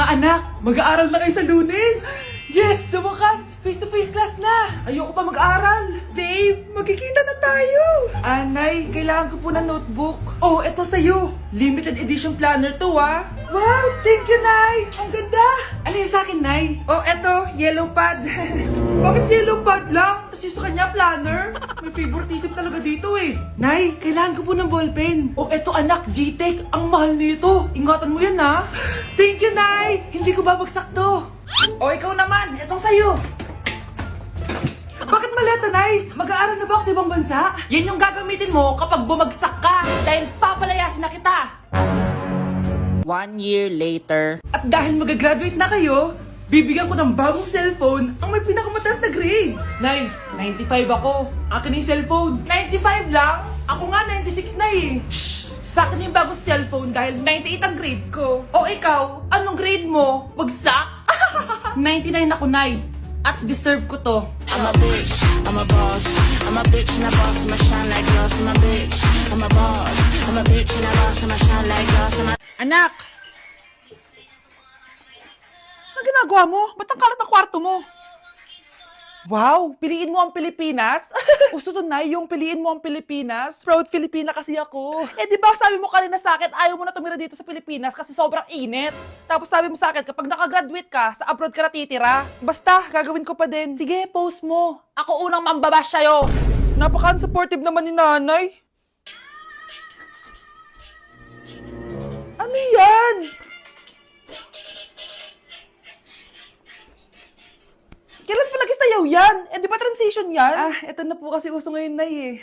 Mga anak, mag-aaral na kayo sa Lunes! Yes! Sa wakas! Face-to-face class na! Ayoko pa mag-aral! Babe, magkikita na tayo! Anay, kailangan ko po ng notebook. Oh, eto sa'yo! Limited edition planner to, ah! Wow! Thank you, Nay! Ang ganda! Ano yung sa'kin, Nay? Oh, eto, yellow pad. Bakit yellow pad lang? Tapos yung sa kanya, planner? May favoritism talaga dito eh. Nay, kailangan ko po ng ballpen. Oh, eto anak, G-Tech. Ang mahal nito. Ingatan mo yan, ha? Thank you, Nay! Hindi ko babagsak to. O, ikaw naman. Etong sa'yo. Bakit maleta, Nay? Mag-aaral na ba ako sa ibang bansa? Yan yung gagamitin mo kapag bumagsak ka. Dahil papalayasin na kita. 1 year later. At dahil mag-graduate na kayo, bibigyan ko ng bagong cellphone ang may pinakamataas na grades. Nay, 95 ako. Akin yung cellphone. 95 lang? Ako nga 96 na eh. Shh! Sa akin yung bagong cellphone dahil 98 ang grade ko. O ikaw, anong grade mo? Bagsak? 99 ako, Nay. At deserve ko to. I'm a bitch, I'm a boss. I'm a bitch and a boss, I'ma shine like glass. I'm a bitch, I'm a boss. I'm a bitch and a boss, I'ma shine like glass. Anak! Ano ginagawa mo? Ba't ang kalat ng kwarto mo? Wow! Piliin mo ang Pilipinas? Gusto to, Nay, yung piliin mo ang Pilipinas? Proud Filipina kasi ako. Eh, di ba sabi mo kanina sa akin, ayaw mo na tumira dito sa Pilipinas kasi sobrang init. Tapos sabi mo sa akin, kapag nakagraduate ka, sa abroad ka na titira. Basta, gagawin ko pa din. Sige, post mo. Ako unang mambabash sa'yo. Napaka-supportive naman ni nanay. Ano yan? Kailan palagi sayaw yan? Eh, di ba transition yan? Ah, eto na po kasi uso ngayon, Nay eh.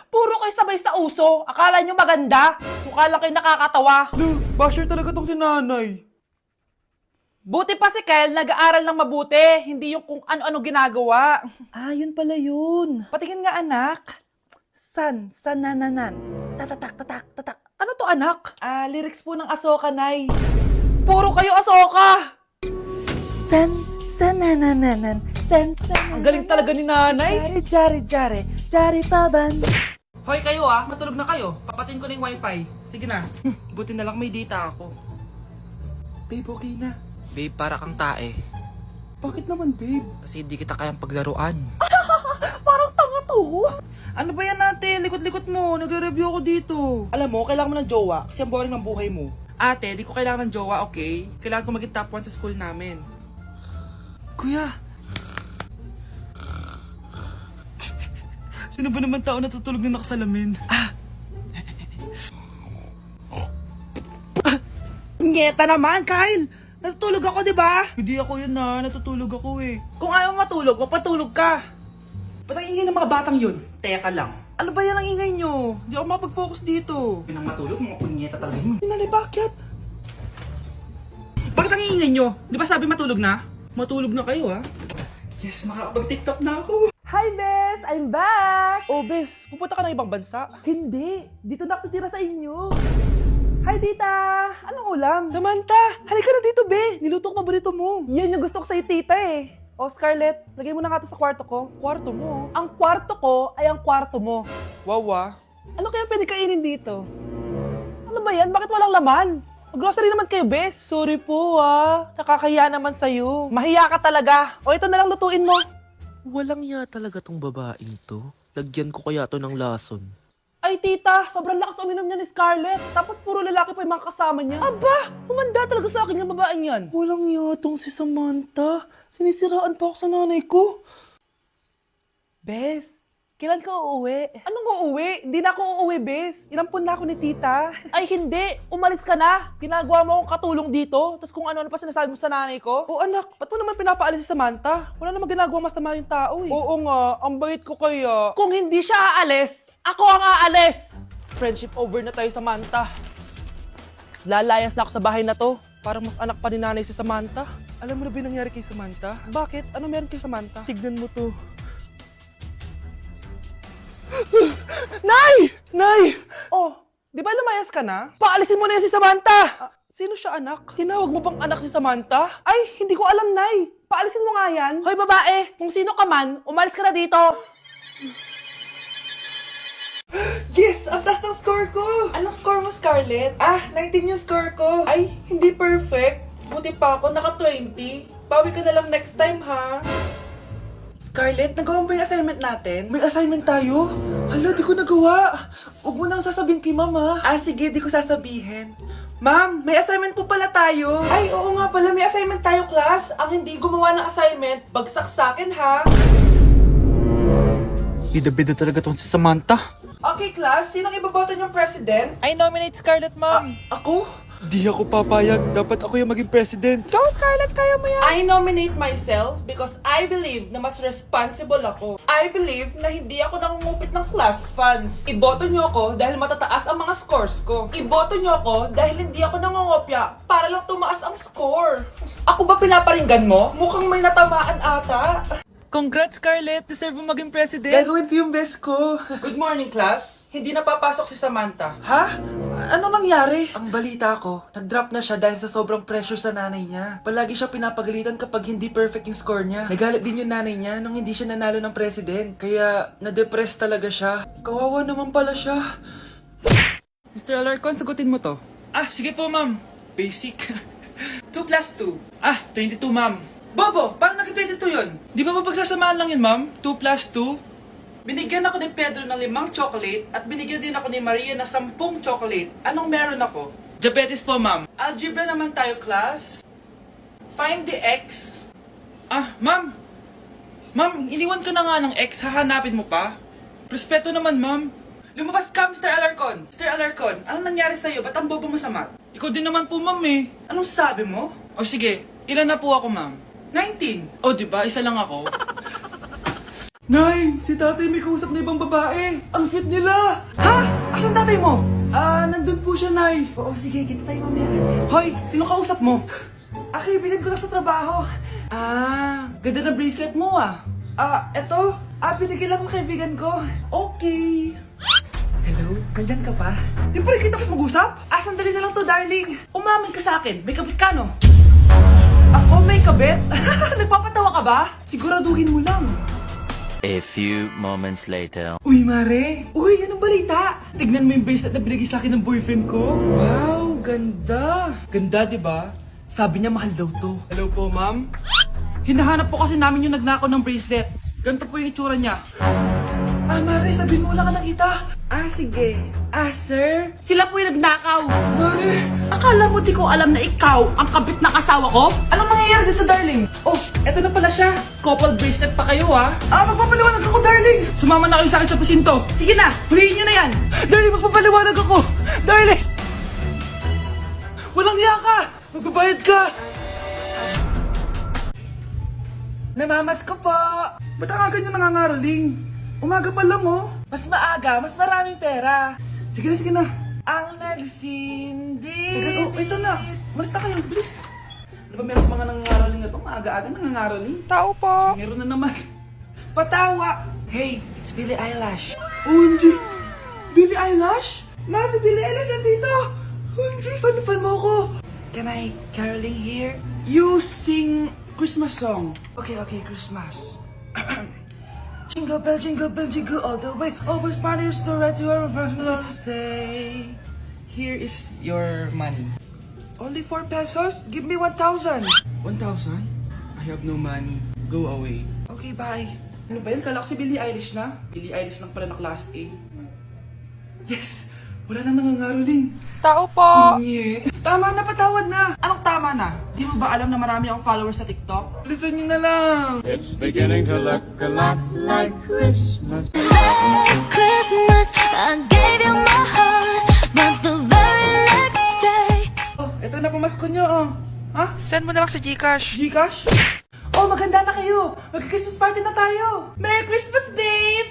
Puro kayo sabay sa uso. Akala nyo maganda. Mukha lang kayo nakakatawa. Basher talaga tong si nanay. Buti pa si Kyle, nag-aaral ng mabuti. Hindi yung kung ano-ano ginagawa. Ah, yun pala yun. Patingin nga, anak. Sanananan. Tatatak, tatak, tatak. Ano to, anak? Ah, lyrics po ng Asoka, Nay. Puro kayo Asoka! Sanananan. Ang galing talaga ni nanay. Jari paban. Hoy kayo matulog na kayo. Papatin ko na yung wifi. Sige na. Buti na lang may data ako. Babe, okay na. Babe, para kang tae. Bakit naman, babe? Kasi hindi kita kayang paglaruan. Parang tanga to. Ano ba yan natin? Likot-likot mo. Nagre-review ako dito. Alam mo, kailangan mo ng jowa kasi ang boring ng buhay mo. Ate, di ko kailangan ng jowa, okay? Kailangan ko maging top 1 sa school namin. Kuya! Sino ba naman tao natutulog na nakasalamin? Ngeta naman, Kyle! Natutulog ako, di ba? Hindi ako yun natutulog ako eh. Kung ayaw matulog, magpatulog ka. Ba't ang ingay ng mga batang yun? Teka lang. Ano ba yan ang ingay nyo? Hindi ako mapag-focus dito. Pinang matulog, mga punyeta talaga yun. Sinali, bakit? Bakit ang ingay nyo? Di ba sabi matulog na? Matulog na kayo Yes, makakapag-TikTok na ako. Hi, Bes! I'm back! Oh, Bes, pupunta ka ng ibang bansa? Hindi, dito na ako titira sa inyo. Hi, tita! Anong ulam? Samantha, halika na dito, Be! Niluto ko paborito mo. Yan yung gusto ko sa'yo, tita eh. Oh, Scarlett, lagay mo na nga ito sa kwarto ko. Kwarto mo? Ang kwarto ko ay ang kwarto mo. Wow, Ano kaya pwede kainin dito? Ano ba yan? Bakit walang laman? Grocery naman kayo, Bes. Sorry po, nakakahiya naman sa'yo. Mahiya ka talaga. O, ito na lang lutuin mo. Walang ya talaga tong babaeng to. Lagyan ko kaya to ng lason. Ay, tita, sobrang lakas uminom niya ni Scarlett. Tapos puro lalaki pa yung mga kasama niya. Aba, humanda talaga sa akin yung babaeng yan. Walang yatong si Samantha. Sinisiraan pa ako sa nanay ko. Bes, kailan ka uuwi? Anong uuwi? Hindi na ako uuwi, Bes. Inampun na ako ni tita. Ay, hindi. Umalis ka na. Ginagawa mo akong katulong dito. Tapos kung ano-ano pa sinasabi mo sa nanay ko. Oh, anak, ba't mo naman pinapaalis si Samantha? Wala naman ginagawa masama yung tao eh. Oo nga, ang bait ko kaya. Kung hindi siya aalis, ako ang aalis! Friendship over na tayo, Samantha. Lalayas na ako sa bahay na to. Parang mas anak pa ni nanay si Samantha. Alam mo na ba yung nangyari kay Samantha? Bakit? Ano meron kay Samantha? Tignan mo to. Nay! Nay! Oh, di ba lumayas ka na? Paalisin mo na yan si Samantha! Sino siya, anak? Tinawag mo bang anak si Samantha? Ay, hindi ko alam, Nay. Paalisin mo nga yan. Hoy, babae! Kung sino ka man, umalis ka na dito! Yes! Ang taas ng score ko! Anong score mo, Scarlett? 19 yung score ko. Ay, hindi perfect. Buti pa ako, naka-20. Bawi ka na lang next time, ha? Scarlett, nagawa mo ba yung assignment natin? May assignment tayo? Hala, di ko nagawa. Huwag mo nang sasabihin kay mama. Ah, sige, di ko sasabihin. Ma'am, may assignment po pala tayo. Ay, oo nga pala, may assignment tayo, class. Ang hindi gumawa ng assignment, bagsak sa akin, ha? Bida-bida talaga tong si Samantha. Okay, class, sinong iboboto niyong president? I nominate Scarlett, ma'am. Ako? Di ako papayag. Dapat ako yung maging president. Go, Scarlett, kaya mo yan. I nominate myself because I believe na mas responsible ako. I believe na hindi ako nangungupit ng class funds. Iboto niyo ako dahil matataas ang mga scores ko. Iboto niyo ako dahil hindi ako nangungopya para lang tumaas ang score. Ako ba pinaparinggan mo? Mukhang may natamaan ata. Congrats, Scarlett. Deserve mo maging president. Gagawin ko yung best ko. Good morning, class. Hindi na papasok si Samantha. Ha? Ano nangyari? Ang balita ko, nag-drop na siya dahil sa sobrang pressure sa nanay niya. Palagi siya pinapagalitan kapag hindi perfect yung score niya. Nagalit din yung nanay niya nung hindi siya nanalo ng president. Kaya, na-depress talaga siya. Kawawa naman pala siya. Mr. Alarcon, sagutin mo to. Ah, sige po, ma'am. Basic. 2 plus 2. Ah, 22, ma'am. Bobo, paano naging 22 yun? Di ba mapagsasamaan lang yun, ma'am? 2 plus 2? Binigyan ako ni Pedro ng 5 chocolate at binigyan din ako ni Maria ng 10 chocolate. Anong meron ako? Diabetes po, ma'am. Algebra naman tayo, class. Find the x. Ah, ma'am. Ma'am, iniwan ko na nga ng x. Hahanapin mo pa? Respeto naman, ma'am. Lumabas ka, Mr. Alarcon. Mr. Alarcon, anong nangyari sa'yo? Ba't ang bobo mo sa math? Ikaw din naman po, ma'am eh. Anong sabi mo? O sige, ilan na po ako, ma'am? 19. O, diba? Isa lang ako. Nay, si tatay may kausap na ibang babae. Ang sweet nila. Ha? Asan tatay mo? Ah, nandun po siya, Nay. Oo, sige, kita tayo mamaya. Hoy, sino kausap mo? Kaibigan ko lang sa trabaho. Ah, ganda na bracelet mo ah. Ah, eto. Ah, binigyan lang ng kaibigan ko. Okay. Hello? Nandyan ka pa? Di pa rin kita kasi mag-usap? Ah, sandali na lang to, darling. Umamin ka sa akin. May kabit ka, no? Ako may kabit? Nagpapatawa ka ba? Siguraduhin mo lang. A few moments later. Uy, Mare! Uy, anong balita? Tignan mo yung bracelet na binigay sa akin ng boyfriend ko. Wow, ganda! Ganda, di ba? Sabi niya mahal daw to. Hello po, ma'am? Hinahanap po kasi namin yung nagnakaw ng bracelet. Ganito po yung itsura niya. Ah, Mare, sabihin mo lang ka nakita. Ah, sige. Ah, sir? Sila po yung nagnakaw. Mare! Akala mo di ko alam na ikaw ang kabit na kasawa ko? Anong mangyayari dito, darling? Oh, eto na pala siya. Couple bracelet pa kayo, ha? Ah, magpapaliwanag ako, darling! Sumama na kayo sa akin sa presinto. Sige na, huliin nyo na yan. Darling, magpapaliwanag ako. Darling! Walang hiya ka! Magbabayad ka! Namamas ko po. Ba't ang aga nyo nangangaroling? Umaga pa lang, oh. Mas maaga, mas maraming pera. Sige na, sige na. Ang nagsindi. Oh, ito na. Malis na kayo, please. Ano ba meron sa mga nangangaroling na to? Maaga-aga nangangaroling. Tao po. Meron na naman. Patawa. Hey, it's Billie Eilish. OMG! Billie Eilish? Nasa Billie Eilish na dito. OMG, fan mo ko. Can I caroling here? You sing Christmas song. Okay, Christmas. Jingle bell, jingle all the way. Over Spanish to right to our first love. Say, here is your money. Only 4 pesos? Give me 1,000. 1,000? I have no money. Go away. Okay, bye. Ano ba yan? Kala ko si Billie Eilish na. Billie Eilish lang pala na class A. Yes! Wala nang nangangaroling. Tao po! Nye. Tama na, patawad na. Anong tama na? Di mo ba alam na marami akong followers sa TikTok? Listen nyo na lang. It's beginning to look a lot like Christmas. Last Christmas, I gave you my heart, but the very next day. Oh, eto na pamasko nyo, oh. Ha? Send mo na lang sa Gcash. Gcash? Oh, maganda na kayo. Mag-Christmas party na tayo. Merry Christmas, babe!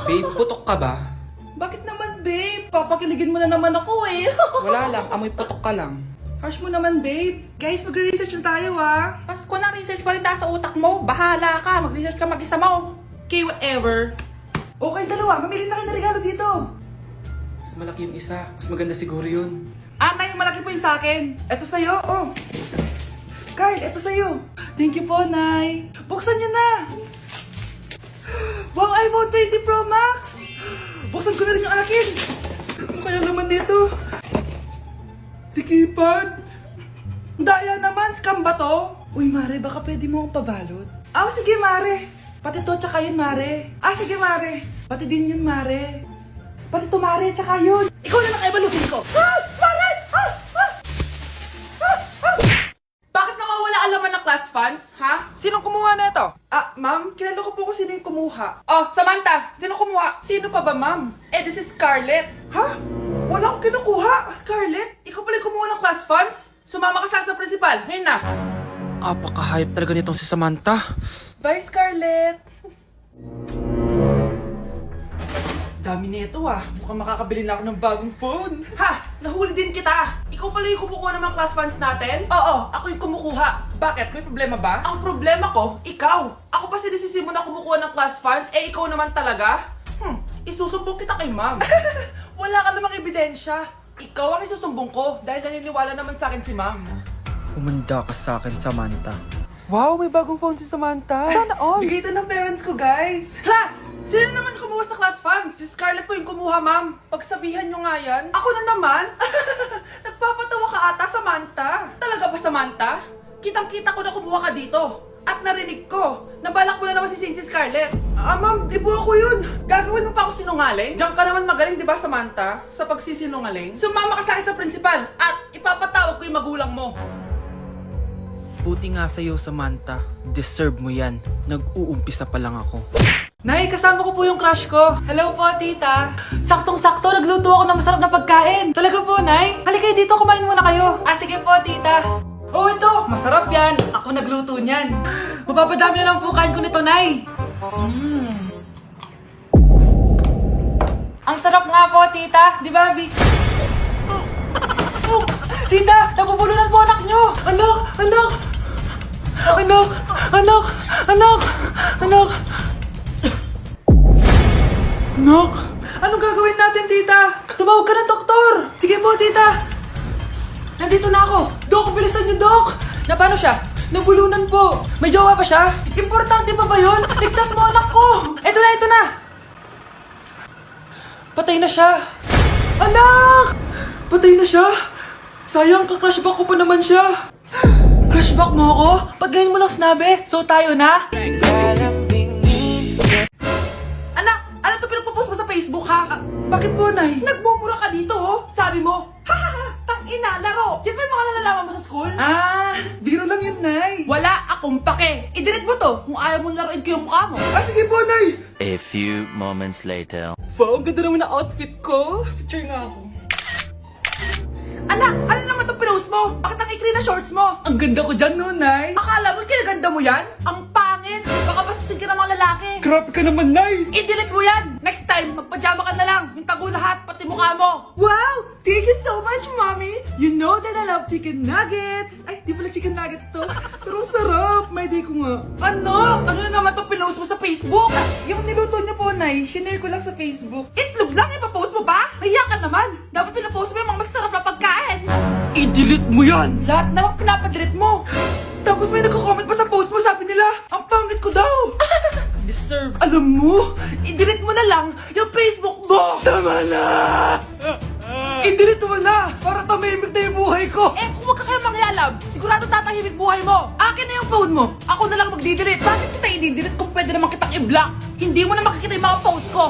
Babe, putok ka ba? Bakit naman, babe? Papakiligin mo na naman ako, eh. Wala lang, amoy putok ka lang. Hush mo naman, babe. Guys, mag-research na tayo, ah. Pasko na research pa rin nasa utak mo. Bahala ka, mag-research ka mag-isa mo. Okay, whatever. Okay, dalawa. Mamili na kayo ng regalo dito. Mas malaki yung isa, mas maganda siguro yun. Nay, yung malaki po yung sa akin. Ito sa'yo, oh. Kyle, ito sa'yo. Thank you po, Nay. Buksan niyo na. Wow, iPhone 20 Pro Max. Buksan ko na rin yung akin. Ano kaya naman dito? Tikipad. Daya naman, scam ba to? Uy, Mare, baka pwede mo akong pabalot? Ah, sige, Mare. Pati to, tsaka yun, Mare. Ah, sige, Mare. Pati din yun, Mare. Pati to, Mare, tsaka yun. Ikaw na nakaibalutin ko. Ah! Mare! Ah! Ah! Ah! Ah! Bakit nawawala ang laman ng class funds, ha? Sinong kumuha na ito? Ah, ma'am, kilala ko po kung sino yung kumuha. Oh, Samantha, sino kumuha? Sino pa ba, ma'am? Eh, this is Scarlett. Ha? Wala akong kinukuha. Scarlett, ikaw pala yung kumuha ng class funds? Sumama ka sa principal, ngayon na. Apaka-hype talaga nitong si Samantha. Bye, Scarlett! Dami nito ah. Mukhang makakabili na ako ng bagong phone. Ha! Nahuli din kita! Ikaw pala yung kumukuha ng mga class funds natin? Oo, ako yung kumukuha. Bakit? May problema ba? Ang problema ko, ikaw. Ako pa sinisisi mo na kumukuha ng class funds, eh ikaw naman talaga? Isusumbong kita kay ma'am. Wala ka namang ebidensya. Ikaw ang isusumbong ko dahil naniniwala naman sa akin si ma'am. Umanda ka sa akin, Samantha. Wow, may bagong phone si Samantha. Sana all. Bigay ito ng parents ko, guys. Class! Sino naman kumuha sa class funds? Si Scarlett po yung kumuha, ma'am. Pagsabihan nyo nga yan. Ako na naman? Nagpapatawa ka ata, Samantha. Talaga ba, Samantha? Kitang-kita ko na kumuha ka dito. At narinig ko, nabalak mo na naman si Scarlett. Ah, ma'am, di po ako yun. Gagawin mo pa ako sinungaling? Diyan ka naman magaling, di ba, Samantha? Sa pagsisinungaling? Sumama ka sa akin sa principal at ipapatawag ko yung magulang mo. Buti nga sa'yo, Samantha. Deserve mo yan. Nag-uumpisa pa lang ako. Nay, kasama ko po yung crush ko. Hello po, tita. Saktong-sakto, nagluto ako ng masarap na pagkain. Talaga po, Nay? Halika dito, kumain muna kayo. Ah, sige po, tita. Oh, ito, masarap yan. Ako nagluto niyan. Mapapadami na lang po kain ko nito, Nay. Ang sarap nga po, tita. Di ba, Bi? Oh, tita, nabubulunan po anak nyo. Anak, anak. Anak, anak, anak, anak. Anak, anong gagawin natin, tita? Tumawag ka ng doktor. Sige po, tita. Nandito na ako. Dok, bilisan niyo, Dok. Na paano siya? Nabulunan po. May jowa pa siya? Importante pa ba yun? Ligtas mo anak ko. Ito na, ito na. Patay na siya. Anak! Patay na siya? Sayang, ka-crushback ko pa naman siya. Crushback mo ako? Pag ganyan mo lang sinabi, so tayo na? Anak, ano to pinagpo-post mo sa Facebook, ha? Bakit po, Nay? Nagmumura ka dito, oh. Sabi mo, ha, tang-ina, laro. Yan ba yung mga nalalaman mo sa school? Ah, biro lang yun, Nay. Wala akong pake. I-delete mo to kung ayaw mong laruin ko yung mukha mo. Ah, sige po, Nay. A few moments later. Wow, ang ganda naman na outfit ko. Picture nga ako. Anak, ano naman itong pinost mo? Bakit ang ikli na shorts mo? Ang ganda ko dyan, no, Nay? Akala mo, kinaganda mo yan? Ang pangit! Baka bastusin ka ng mga lalaki. Grabe ka naman, Nay! I-delete mo yan! Next time, magpajama ka na lang. Yung tago lahat, pati mukha mo. Wow! Thank you so much, Mommy! You know that I love chicken nuggets! Ay, di pala chicken nuggets to. Pero ang sarap! May day ko nga. Ano? Ano na naman itong pinost mo sa Facebook? Yung niluto niyo po, Nay, shinare ko lang sa Facebook. Itlog lang, ipapost mo pa? Hiya ka naman! Dapat pinapost mo yung mga masarap na pagkain! I-delete mo yan! Lahat naman pinapadelete mo! Tapos may nagko-comment pa sa post mo, sabi nila, ang pangit ko daw! Deserve! Alam mo, i-delete mo na lang yung Facebook mo! Tama na! I-delete mo na! Para tumimik na yung buhay ko! Eh, kung wag ka kaya mangyalab, sigurado tatahimik buhay mo! Akin na yung phone mo! Ako na lang magdi-delete! Bakit kita i-delete kung pwede naman kitang i-block? Hindi mo na makikita yung mga post ko!